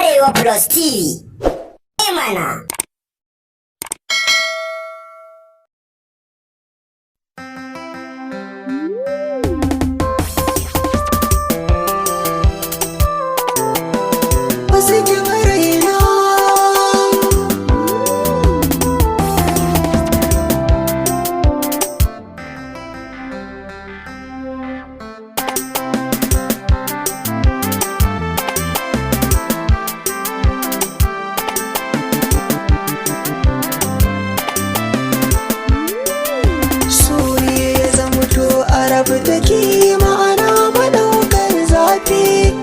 Arewa Plus TV. Mana. Rabu take ma'ana maɗaukar zafi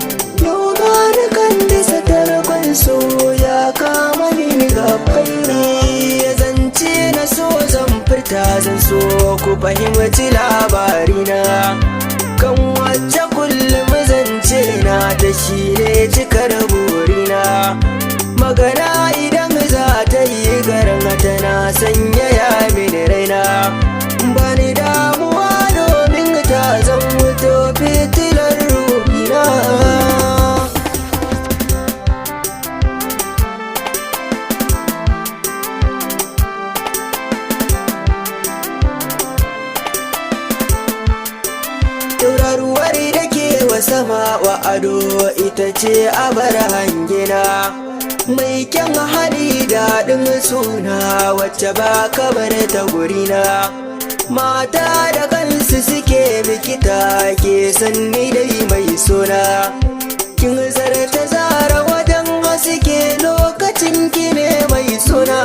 yau gani kan bisa tarkon so ya kama ni gabbai ne ya zance na so zan furta zan so ku fahimci labarina kan wacce kullum zance na da shi ne cikar burina magana idan za ta yi garin tana sanyaya mini raina bani damuwa ta zan wuto fitilar ruhina tauraruwar da ke wa sama wa ado ita ce abar hangina mai kyan hali daɗin suna wacce ba kamar ta gurina mata da kansu suke mikita ke sanni dai mai suna kin zarta zara wajen haske lokacin ki ne mai suna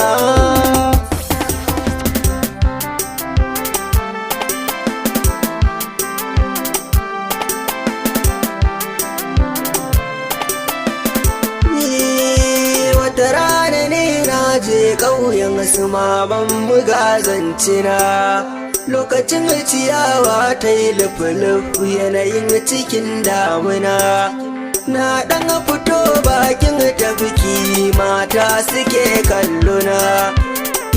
wata rana ne na je ƙauyen su maman mugazancina lokacin ciyawa ta yi lufu-lufu yanayin cikin damuna na ɗan fito bakin tafiki mata suke kallona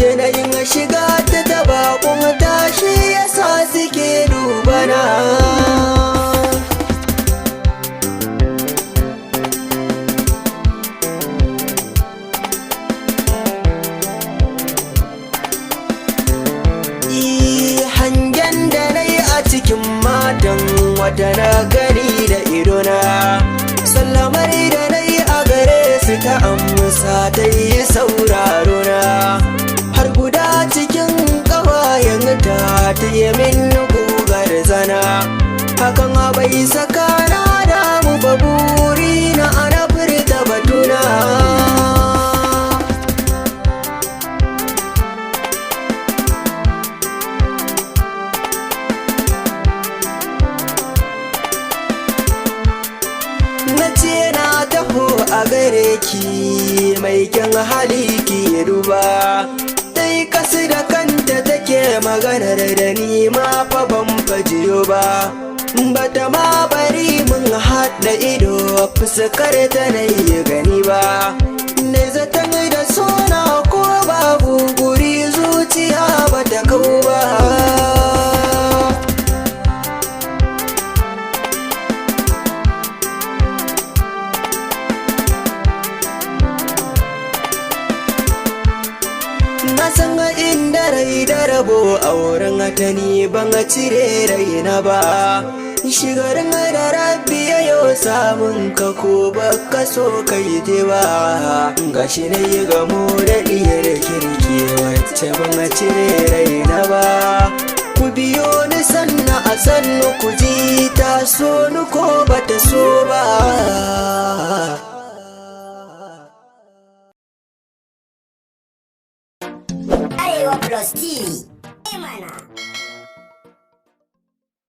yanayin shiga ta taba kuma tashi yasa suke dubana cikin matan wata na gani da idona sallamar da na yi a gare su ta amsa ta yi sauraro na har guda cikin ƙawayen ta yi min gugar zana hakan bai saka na damu ba buri na ana furta batuna na ce na taho a gare ki mai kyan hali ki duba dai kasu da kanta take maganar da ni ma fa ban fajiyo ba bata ma bari mun haɗa ido fuskar ta na yi gani ba ne zaton da sona ko babu guri zuciya bata kau ba na san inda rai da rabo a wurin atani ban cire raina ba shigarin da rabbi yayo samun ka ko baka so kai je ba gashi na yi gamo da diyar kirki wacce ban cire raina ba ku biyo ni sanna a sannu ku ji ta so ni ko bata so ba Arewa Plus TV. Mana.